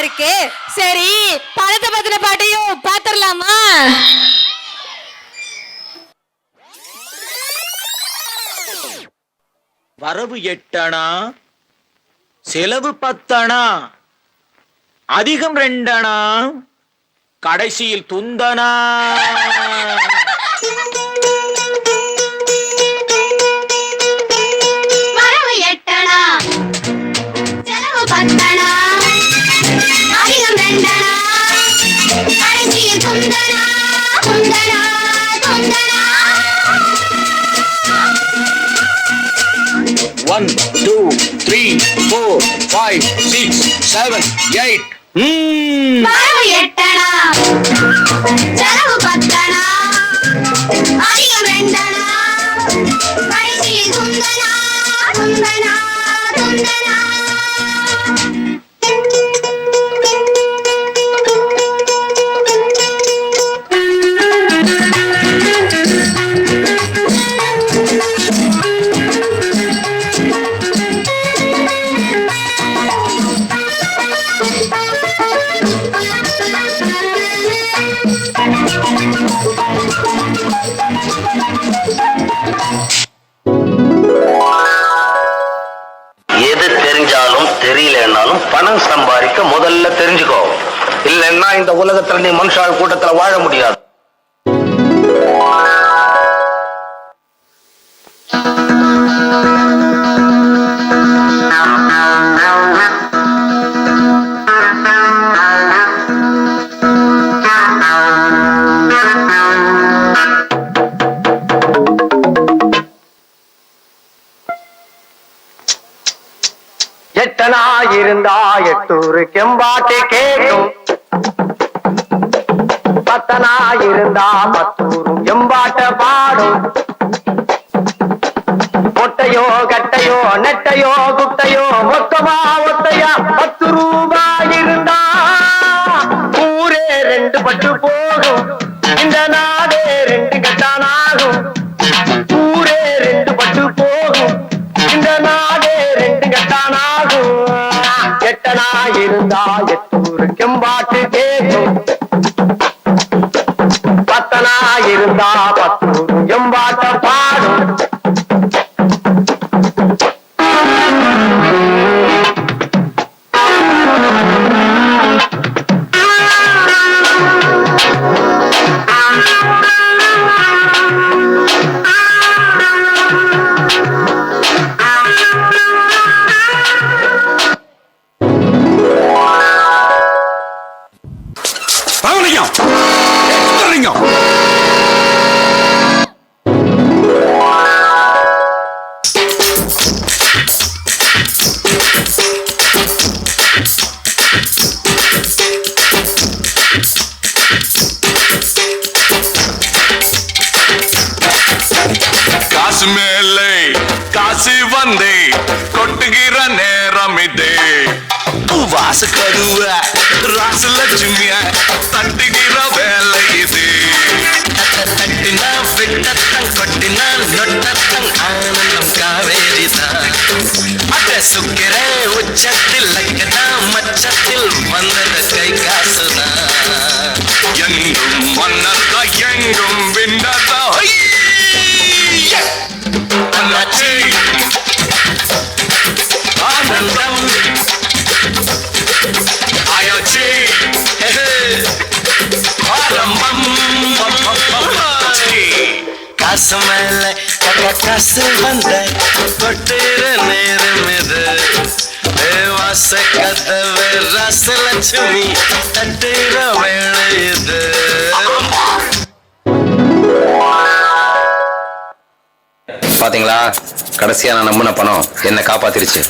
இருக்கு. சரி, பணத்தை பத்தின பாட்டையும் பாத்திரலாமா? வரவு 8 அணா, செலவு 10 அணா, அதிகம் 2 அணா, கடைசியில் துந்தனா. வரவு 8 அணா, செலவு 10 அணா, அதிகம் 2 அணா, கடைசியில் துந்தனா, துந்தனா, துந்தனா. 1 2 3 4 5 6 7 8. வரவு 8 அணா, செலவு 10 அணா, அதிகம் 2 அணா, கடைசியில் துந்தனா, துந்தனா, துந்தனா. எது தெரிஞ்சாலும் தெரியலன்னாலும் பணம் சம்பாதிக்க முதல்ல தெரிஞ்சுக்கோ. இல்லைன்னா இந்த உலகத்துல நீ மனுஷால் கூட்டத்துல வாழ முடியாது. எட்டனா இருந்தா எட்டூரு கெம்பாட்டு கேட்கும், பத்தனா இருந்தா பத்தூரும் எம்பாட்ட பாடும். மொட்டையோ கட்டையோ நெட்டையோ குட்டையோ மொத்தமா ஒத்தையா 10 ரூபாய் இருந்தா ஊரே 2 பட்டு போகும். இந்த நாடே 2 கட்டானாகும். ஊரே 2 பட்டு போகும். இந்த நாடே 2 கட்டானாகும். எட்டனா இருந்தா எட்டூரு கெம்பாட்டு கேட்கும், பத்தனா இருந்தா பத்தூரு எம்பாட்ட பாடும். காசு மேலே காசு வந்தே கொட்டுகிற நேரம் இதே. வாசு கருவ ராசு லட்சுமிய தட்டுகிற வேலை இது. தட்டினா விட்டத்தங் கொட்டினா நொட்டத்தங் ஆனந்தம் காவேரிதான். அட சுக்கிர உச்சத்தில் லக்கதான் மச்சத்தில் வந்தது கை காசுதான். எங்கும் மன்னர்தா எங்கும் விண்டதா அண்ணாச்சி ஆனந்தம் ஆயாச்சி ஆரம்பம். காசு மேல காசு வந்த கொட்டுற நேரம் இது. வாச கதவு ராசலட்சுமி தட்டுற வேலை இது. பாத்தீங்களா, கடைசியா நான் நம்பின பணம் என்ன காப்பாத்திருச்சு.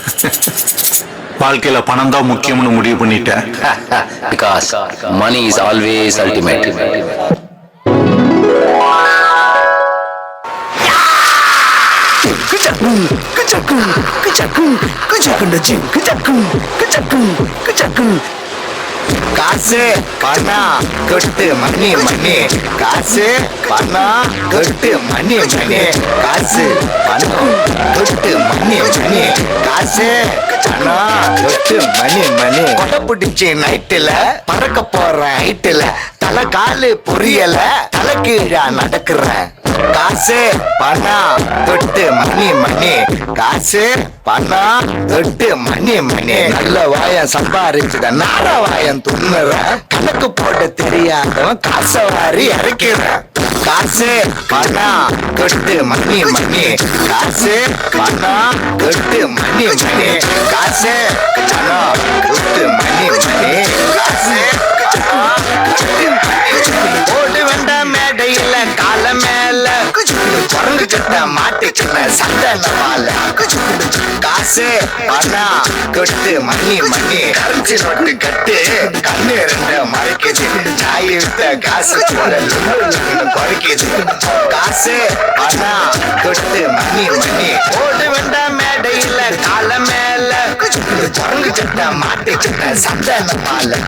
வாழ்க்கையில பணம் தான் முக்கியம்னு முடிவு பண்ணிட்டேன். Because money is always ultimate. காசு பணம் கொட்டு மணி மணி, காசு பணம் கொட்டு மணி மணி, காசு பணம் கொட்டு மணி மணி. காசு பணம் கொட்டு மணி மணி கொடை பிடிச்சி நைட்டுல பறக்க போற ஹைட்டுல தலை காலு புரியல தலை கீழா நடக்கிறேன் காசு பணம் தொட்டு மணி மணி காசு பணம் தொட்டு மணி மணி நல்ல வாயம் சம்பாரிச்சுத நார வாயம் துண்ணுற கணக்கு போட தெரியாதவன் காசை வாரி இறக்கிறேன் காசு பணம் தொட்டு மணி மணி காசு பணம் தொட்டு மணி மணி காசு பணம் தொட்டு மணி மணி காசு பணம் தொட்டு மணி மணி ஓடு வந்த மேடையில கால மேல குரங்கு கிட்ட மாட்டிக்கிட்ட சந்தன மாலை காசு பணம் தொட்டு மணி மணி கரைச்சி நோட்டு கட்டு கண்ணு ரெண்டு மறைக்குது நாய் விட்ட காசு போல குறைக்குது காசு பணம் தொட்டு மணி மணி ஓடு வந்த மேடையில கால மேல குரங்கு கிட்ட மாட்டிக்கிட்ட சந்தன மாலை